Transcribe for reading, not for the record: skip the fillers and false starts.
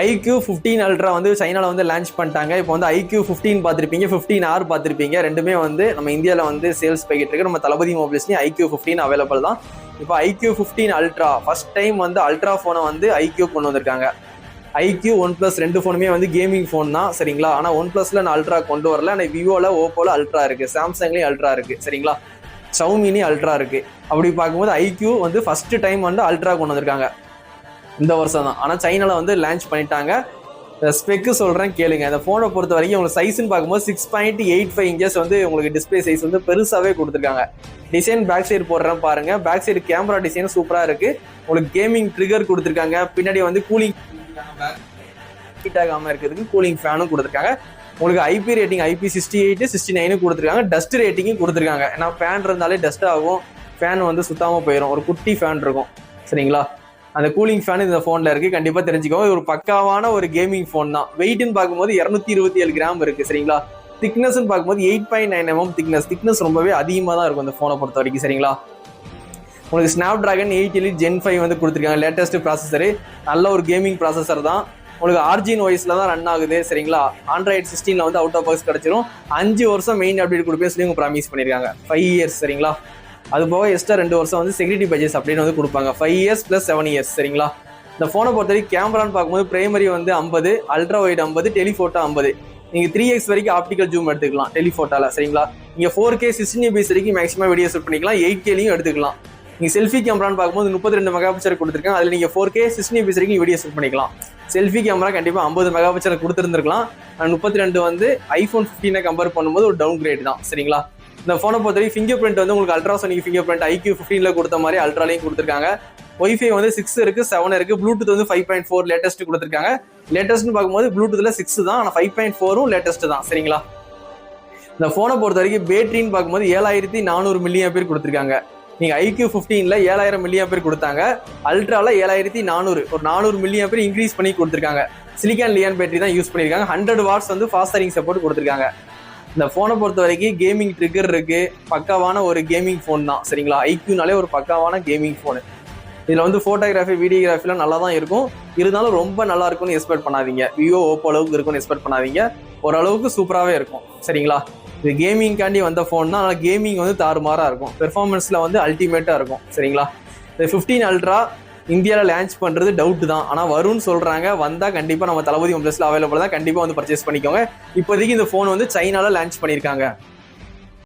iQOO 15 Ultra வந்து சைனால வந்து லான்ச் பண்ணிட்டாங்க. இப்போ வந்து iQOO 15 பார்த்துருப்பீங்க, 15R பார்த்துருப்பீங்க. ரெண்டுமே வந்து நம்ம இந்தியாவில் வந்து சேல்ஸ் போய்கிட்டு இருக்கு. நம்ம தளபதி மொபைல்ஸ்லையும் iQOO 15 அவைலபிள் தான். இப்போ iQOO 15 Ultra ஃபர்ஸ்ட் டைம் வந்து அல்ட்ரா ஃபோனை வந்து iQOO கொண்டு வந்திருக்காங்க. iQOO, OnePlus ரெண்டு ஃபோனுமே வந்து கேமிங் ஃபோன் தான் சரிங்களா. ஆனால் OnePlusல நான் அல்ட்ரா கொண்டு வரல. ஆனால் விவோல, ஓப்போல அல்ட்ரா இருக்கு, சாம்சங்லேயும் அல்ட்ரா இருக்கு சரிங்களா, ஷவுமிலையும் அல்ட்ரா இருக்கு. அப்படி பார்க்கும்போது iQOO வந்து ஃபர்ஸ்ட் டைம் வந்து அல்ட்ரா கொண்டு வந்திருக்காங்க இந்த வருஷம் தான். ஆனால் சைனால வந்து லான்ச் பண்ணிட்டாங்க. ஸ்பெக்கு சொல்கிறேன் கேளுங்க. இந்த ஃபோனை பொறுத்த வரைக்கும் உங்களுக்கு சைஸ்ன்னு பார்க்கும்போது 6.85 இன்ச்சஸ் வந்து உங்களுக்கு டிஸ்பிளே சைஸ் வந்து பெருசாகவே கொடுத்துருக்காங்க. டிசைன் பேக் சைடு போடுறேன் பாருங்க. பேக் சைடு கேமரா டிசைன் சூப்பராக இருக்கு. உங்களுக்கு கேமிங் ட்ரிகர் கொடுத்துருக்காங்க. பின்னாடி வந்து கூலிங் ஹீட் ஆகாமல் இருக்கிறதுக்கு கூலிங் ஃபேனும் கொடுத்துருக்காங்க. உங்களுக்கு ஐபி ரேட்டிங் IP68, 69 கொடுத்துருக்காங்க. டஸ்ட் ரேட்டிங்கும் கொடுத்துருக்காங்க. ஏன்னா ஃபேன் இருந்தாலே டஸ்ட் ஆகும், ஃபேன் வந்து சுத்தாமல் போயிடும். ஒரு குட்டி ஃபேன் இருக்கும் சரிங்களா. அந்த கூலிங் ஃபேன் இந்த ஃபோனில் இருக்குது, கண்டிப்பாக தெரிஞ்சுக்கோங்க. ஒரு பக்காவான ஒரு கேமிங் ஃபோன் தான். வெயிட்னு பார்க்கும்போது 227 கிராம் இருக்குது சரிங்களா. திக்னஸ்ன்னு பார்க்கும்போது 8.9 mm திக்னஸ் ரொம்பவே அதிகமாக தான் இருக்கும் இந்த ஃபோனை பொறுத்த வரைக்கும் சரிங்களா. உங்களுக்கு ஸ்னாப் டிராகன் 8 Elite Gen 5 வந்து கொடுத்துருக்காங்க. லேட்டஸ்ட் ப்ராசஸரு, நல்ல ஒரு கேமிங் ப்ராசஸர் தான். உங்களுக்கு ஆர்ஜின் வாய்ஸில் தான் ரன் ஆகுது சரிங்களா. Android 16 வந்து அவுட் ஆஃப் பாக்ஸ் கிடச்சிரும். 5 வருஷம் மெயின் அப்டேட் கொடுப்பேன் சொல்லி உங்க ப்ராமிஸ் பண்ணியிருக்காங்க. 5 years சரிங்களா. அது போக எக்ஸ்ட்ரா 2 வருஷம் வந்து செக்யூரிட்டி பட்ஜெட்ஸ் அப்படின்னு வந்து கொடுப்பாங்க. 5 years + 7 years சரிங்களா. இந்த ஃபோனை பொறுத்த வரைக்கும் கேமரான்னு பார்க்கும்போது பிரைமரி வந்து 50, அல்ட்ரா வைட் 50, டெலிஃபோட்டோ 50. நீங்கள் 3x வரைக்கும் ஆப்டிக்கல் ஜூம் எடுத்துக்கலாம் டெலிஃபோட்டோவில் சரிங்களா. நீங்கள் 4K 16 MB வரைக்கும் மேக்ஸிமம் வீடியோ ஷூட் பண்ணிக்கலாம். 8Kலையும் எடுத்துக்கலாம். நீங்கள் செல்ஃபி கேமரான்னு பார்க்கும்போது 32 மெகாபிக்சல் கொடுத்துருக்காங்க. அதில் நீங்கள் 4K 16 MB வரைக்கும் வீடியோ ஷூட் பண்ணிக்கலாம். செல்ஃபி கேமரா கண்டிப்பாக 50 மெகாபிக்சல் கொடுத்துருந்துருக்கலாம். 32 வந்து iPhone 15 கம்பேர் பண்ணும்போது ஒரு டவுன் கிரேட் தான் சரிங்களா. இந்த ஃபோனை பொறுத்தவரைக்கும் ஃபிங்கர் பிரிண்ட் வந்து உங்களுக்கு அல்ட்ராசோனிக் ஃபிங்கர் பிரிண்ட் iQOO 15 கொடுத்த மாதிரி அல்ட்ராலையும் கொடுத்துருக்காங்க. ஒய்ஃபை வந்து 6 இருக்கு, 7 இருக்கு. ப்ளூடூத் வந்து 5.4 லேட்டஸ்ட் கொடுத்துருக்காங்க. லேட்டஸ்ட்னு பார்க்கும்போது ப்ளூடூத்ல 6 தான், ஆனால் 5.4ம் லேட்டஸ்ட் தான் சரிங்களா. இந்த ஃபோனை பொறுத்த வரைக்கும் பேட்டரின்னு பார்க்கும்போது 7400 mAh கொடுத்துருக்காங்க. நீங்க iQOO 15ல 7000 mAh கொடுத்தாங்க. அல்ட்ரால 7400, ஒரு 400 mAh இன்க்ரீஸ் பண்ணி கொடுத்துருக்காங்க. சிலிக்கான் லியான் பேட்டரி தான் யூஸ் பண்ணியிருக்காங்க. 100 watts வந்து ஃபாஸ்ட் சார்ஜிங் சப்போர்ட் கொடுத்துருக்காங்க. இந்த ஃபோனை பொறுத்த வரைக்கும் கேமிங் ட்ரிகர் இருக்கு, பக்காவான ஒரு கேமிங் ஃபோன் தான் சரிங்களா. iQOOனாலே ஒரு பக்காவான கேமிங் ஃபோனு. இதில் வந்து ஃபோட்டோகிராஃபி, வீடியோகிராஃபிலாம் நல்லா தான் இருக்கும். இருந்தாலும் ரொம்ப நல்லா இருக்கும்னு எக்ஸ்பெக்ட் பண்ணாதீங்க. விவோ, ஓப்போ அளவுக்கு இருக்கும்னு எக்ஸ்பெக்ட் பண்ணாதீங்க. ஓரளவுக்கு சூப்பராகவே இருக்கும் சரிங்களா. இது கேமிங்காண்டி வந்த ஃபோன் தான். ஆனால் கேமிங் வந்து தாறுமாறாக இருக்கும். பெர்ஃபார்மன்ஸில் வந்து அல்டிமேட்டாக இருக்கும் சரிங்களா. இந்த 15 Ultra இந்தியாவில் லான்ச் பண்ணுறது டவுட் தான். ஆனால் வரும்னு சொல்கிறாங்க. வந்தால் கண்டிப்பாக நம்ம தளபதி மொபைல்ஸில் அவைலபிள் தான். கண்டிப்பாக வந்து பர்ச்சேஸ் பண்ணிக்கோங்க. இப்போதைக்கு இந்த ஃபோன் வந்து சைனாவில் லான்ச் பண்ணியிருக்காங்க.